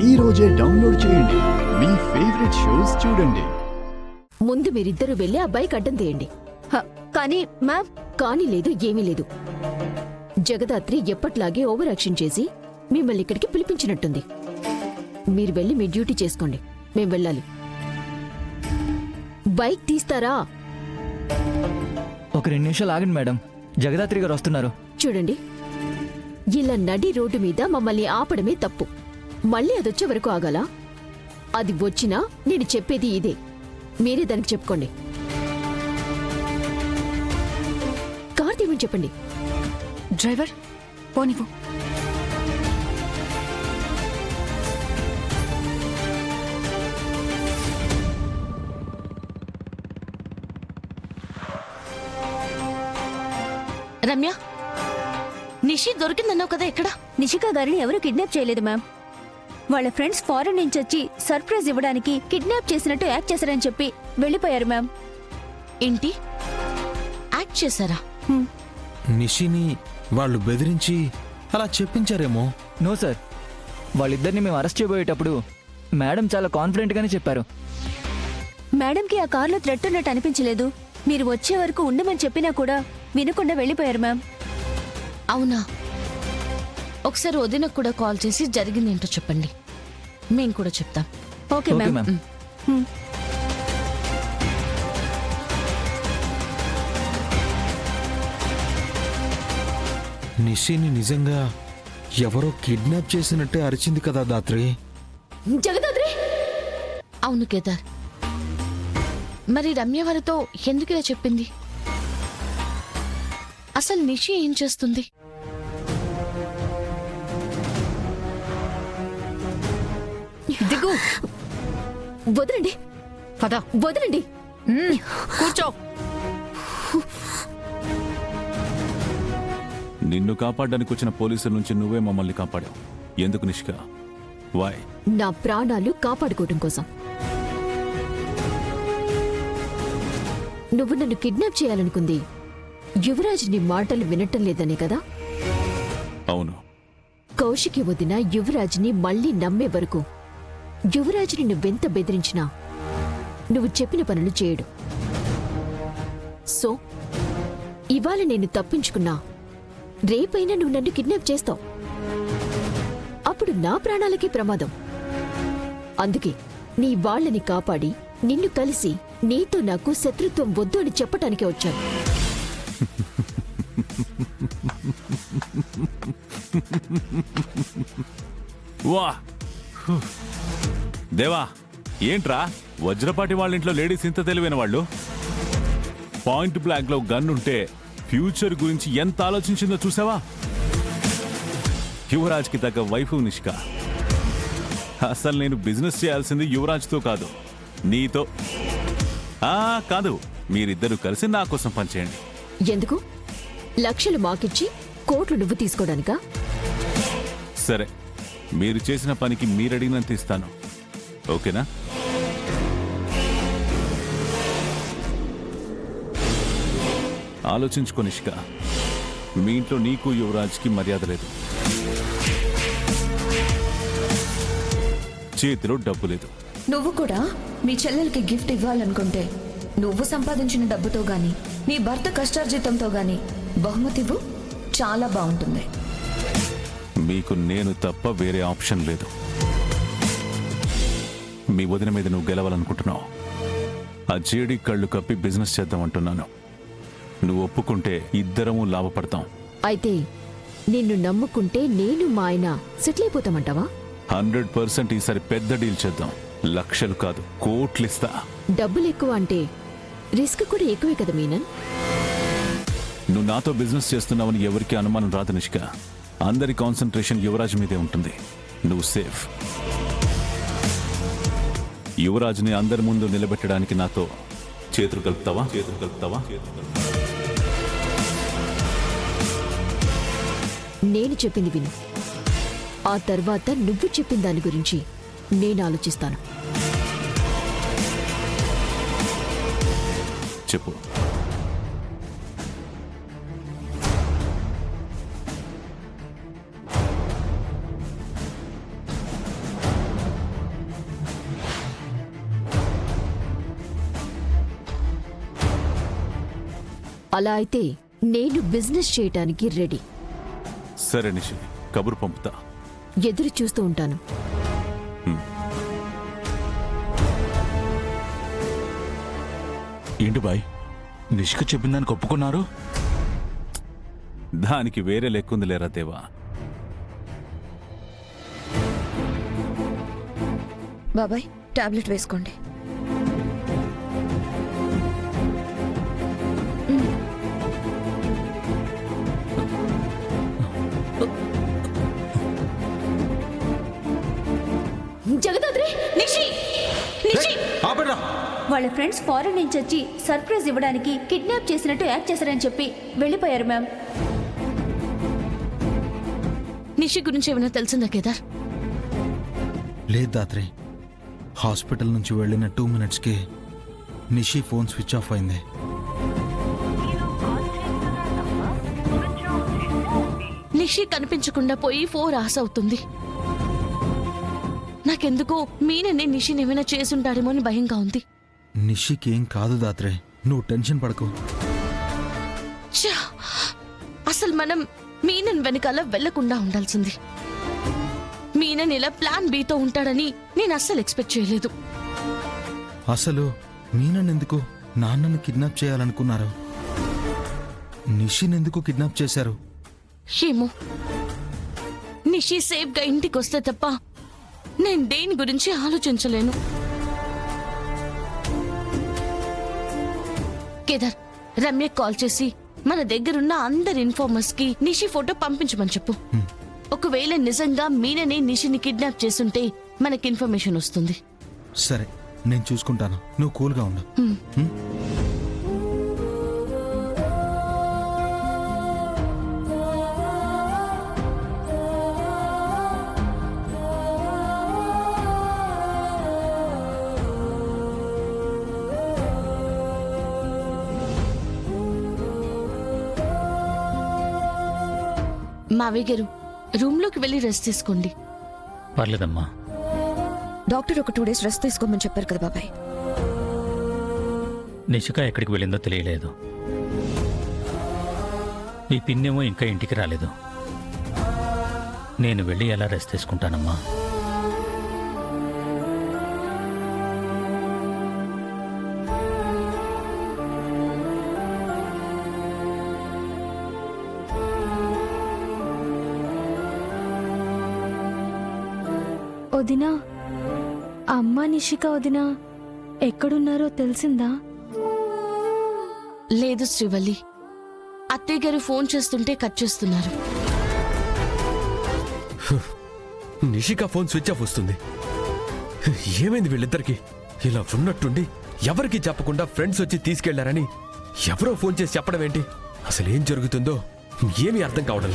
ఈ రోజే డౌన్లోడ్ చేయండి. మీ ఫేవరెట్ షోస్ చూడండి. ముందు మీరిద్దరూ వెళ్ళి ఆ బైక్ అడ్డం తీయండి. కానీ మ్యామ్, కానీ లేదు, ఏమీ లేదు. జగదాత్రి ఎప్పట్లాగే ఓవర్ యాక్షన్ చేసి మిమ్మల్ని ఇక్కడికి పిలిపించినట్టుంది. మీరు వెళ్ళి మీ డ్యూటీ చేసుకోండి. మేం వెళ్ళాలి. బైక్ తీస్తారా? ఒక 2 నిమిషాలు ఆగండి మేడం, జగదాత్రి గారు వస్తున్నారు. చూడండి, ఇలా నడి రోడ్డు మీద మమ్మల్ని ఆపడమే తప్పు. మళ్ళీ అదొచ్చే వరకు ఆగాలా? అది వచ్చినా నేను చెప్పేది ఇదే. మీరే దానికి చెప్పుకోండి. కార్ తీయమని చెప్పండి. డ్రైవర్ పోనివ్వు. రమ్య, నిషి దొరికిందన్నావు కదా, ఎక్కడ? నిషికా గారిని ఎవరూ కిడ్నాప్ చేయలేదు మ్యామ్. వాళ్ళ ఫ్రెండ్స్ ఫారెన్ నుంచి వచ్చి సర్ప్రైజ్ ఇవ్వడానికి కిడ్నాప్ చేసినట్టు యాక్ట్ చేశారని చెప్పి వెళ్ళిపోయారు మ్యామ్. ఏంటి, యాక్ట్ చేశారా? నిషిని వాళ్ళు బెదిరించి అలా చెప్పించారేమో. నో సార్, వాళ్ళిద్దరిని మేము అరెస్ట్ చేయబోయేటప్పుడు మేడం చాలా కాన్ఫిడెంట్గానే చెప్పారు. మేడంకి ఆ కార్లో థ్రెట్ ఉన్నట్టు అనిపించలేదు. మీరు వచ్చే వరకు ఉండమని చెప్పినా కూడా వినకుండా వెళ్ళిపోయారు మ్యామ్. అవునా? ఒకసారి వదినకు కూడా కాల్ చేసి జరిగిందేంటో చెప్పండి, మేము కూడా చెప్తాం. Okay okay ma'am. మ్యామ్. నిషిని నిజంగా ఎవరో కిడ్నాప్ చేసినట్టే అరిచింది కదా దాత్రి. జగదాత్రి! అవును కేదార్, మరి రమ్య వారితో ఎందుకు ఇలా చెప్పింది? అసలు నిషి ఏం చేస్తుంది? దిగు. వదలండి, పద, వదలండి. కూర్చో. నిన్ను కాపాడడానికి వచ్చిన పోలీసుల నుంచి నువ్వే మమ్మల్ని కాపాడావు. ఎందుకు నిష్క? వాయ్? నా ప్రాణాలు కాపాడుకోవటం కోసం. నువ్వు నన్ను కిడ్నాప్ చేయాలనుకుంది యువరాజ్ నీ మాటలు వినటం లేదనే కదా? అవును. కౌశికి వదిన యువరాజ్ని మళ్లీ నమ్మే వరకు యువరాజ్ని నువ్వెంత బెదిరించినా నువ్వు చెప్పిన పనులు చేయడు. సో ఇవాళ నేను తప్పించుకున్నా, రేపైనా నువ్వు నన్ను కిడ్నాప్ చేస్తావు. అప్పుడు నా ప్రాణాలకే ప్రమాదం. అందుకే నీ వాళ్ళని కాపాడి నిన్ను కలిసి నీతో నాకు శత్రుత్వం వద్దు అని చెప్పటానికే వచ్చాను. వా దేవా, ఏంట్రా వజ్రపాటి వాళ్ళ ఇంట్లో లేడీస్ ఇంత తెలివైన వాళ్ళు? పాయింట్ బ్లాక్ లో గన్ ఉంటే ఫ్యూచర్ గురించి ఎంత ఆలోచించిందో చూసావా? యువరాజ్కి తగ్గ వైఫ్ నిష్క. అసలు నేను బిజినెస్ చేయాల్సింది యువరాజ్తో కాదు, నీతో. కాదు, మీరిద్దరూ కలిసి నా కోసం పనిచేయండి. ఎందుకు? లక్షలు మాకిచ్చి కోట్లు నువ్వు తీసుకోవడానికా? సరే, మీరు చేసిన పనికి మీరడిగినంత ఇస్తాను. ఓకేనా? ఆలోచించుకో నిష్క, మీ ఇంట్లో నీకు యువరాజ్కి మర్యాద లేదు, చేతిలో డబ్బు లేదు. నువ్వు కూడా మీ చెల్లెలకి గిఫ్ట్ ఇవ్వాలనుకుంటే నువ్వు సంపాదించిన డబ్బుతో గాని నీ భర్త కష్టార్జితంతో గాని బహుమతివ్వు, చాలా బాగుంటుంది. మీకు నేను తప్ప వేరే ఆప్షన్ లేదు. మీ వదిన మీద నువ్వు గెలవాలనుకుంటున్నావు. ఆ జేడి కళ్ళు కప్పి బిజినెస్ చేద్దామంటున్నాను. నువ్వు ఒప్పుకుంటే ఇద్దరము లాభపడతాం. అయితే నిన్ను నమ్ముకుంటే నేను మా ఆయన సెటిల్ అయిపోతామంటావా? 100% ఈసారి పెద్ద డీల్ చేద్దాం. లక్షలు కాదు, కోట్లిస్తా. డబ్బులు ఎక్కువ అంటే రిస్క్ కూడా ఎక్కువే కదా మీనన్? నువ్వు నాతో బిజినెస్ చేస్తున్నావని ఎవరికి అనుమానం రాదు నిష్క. అందరి కాన్సన్ట్రేషన్ యువరాజ్ మీదే ఉంటుంది. నువ్వు సేఫ్. యువరాజ్ని అందరి ముందు నిలబెట్టడానికి నాతో చేతులు కలుపుతావా? నేను చెప్పింది విను. ఆ తర్వాత నువ్వు చెప్పిన దాని గురించి నేను ఆలోచిస్తాను. చెప్పు. అలా అయితే నేను బిజినెస్ చేయటానికి రెడీ. సరే నిషి, కబురు పంపుతా. ఎదురు చూస్తూ ఉంటాను. ఏంటి బాయ్, నిష్క చెప్పిందానికి ఒప్పుకున్నారు? దానికి వేరే లెక్కుంది లేరా దేవా. బాబాయ్ టాబ్లెట్ వేసుకోండి. జగదాద్రి, నిషి నిషి ఆపరా! వాళ్ళ ఫ్రెండ్స్ ఫారెన్ నుంచి వచ్చి సర్ప్రైజ్ ఇవ్వడానికి కిడ్నాప్ చేసినట్టు యాక్ట్ చేశారని చెప్పి వెళ్ళిపోయారు మ్యామ్. నిషి గురించి ఏమైనా తెలిసిందా కేదార్? లేదు దాత్రి, హాస్పిటల్ నుంచి వెళ్ళిన 2 minutesకి నిషి ఫోన్ స్విచ్ ఆఫ్ అయింది. నిషి కనిపించకుండా పోయి 4 hours అవుతుంది. నాకెందుకో మీనని నిషిని ఏమైనా చేసుంటాడేమో అని భయంగా ఉంది. నిషికి ఏం కాదు దాత్రి, నువ్వు టెన్షన్ పడకు. ఛా! అసలు మనం మీనన్ వెనకాల వెళ్లకుండా ఉండాల్సింది. మీనన్ ఇలా ప్లాన్ బితో ఉంటాడని నేను అస్సలు ఎక్స్పెక్ట్ చేయలేదు. అసలు మీనన్నెందుకు నాన్నను కిడ్నాప్ చేయాలనుకున్నారు? నిషినెందుకు కిడ్నాప్ చేశారు? ఏమో, నిషి సేఫ్ గా ఇంటికి వస్తే తప్ప నేను దేని గురించి ఆలోచించలేను. కేదార్, రమ్య కాల్ చేసి మన దగ్గరున్న అందరి ఇన్ఫార్మర్స్ కి నిషి ఫోటో పంపించమని చెప్పు. ఒకవేళ నిజంగా మీననే నిషిని కిడ్నాప్ చేసుంటే మనకి ఇన్ఫర్మేషన్ వస్తుంది. సరే, నేను చూసుకుంటాను, నువ్వు కూల్గా ఉండు. హ్మ్? మావయ్య గారు, రూమ్ లోకి వెళ్ళి రెస్ట్ తీసుకోండి. పర్లేదమ్మా. డాక్టర్ ఒక 2 days రెస్ట్ తీసుకోమని చెప్పారు కదా బాబాయ్. నిషిక ఎక్కడికి వెళ్ళిందో తెలియలేదు. మీ పిన్నేమో ఇంకా ఇంటికి రాలేదు. నేను వెళ్ళి ఎలా రెస్ట్ తీసుకుంటానమ్మా? వదినా, అమ్మ నిషిక వదినా ఎక్కడున్నారో తెలిసిందా? లేదు శ్రీవల్లి, అత్తయ్య గారు ఫోన్ చేస్తుంటే కట్ చేస్తున్నారు. నిషిక ఫోన్ స్విచ్ ఆఫ్ వస్తుంది. ఏమైంది వీళ్ళిద్దరికి? ఇలా ఉన్నట్టుండి ఎవరికి చెప్పకుండా ఫ్రెండ్స్ వచ్చి తీసుకెళ్లారని ఎవరో ఫోన్ చేసి చెప్పడం ఏంటి? అసలు ఏం జరుగుతుందో ఏమీ అర్థం కావడం.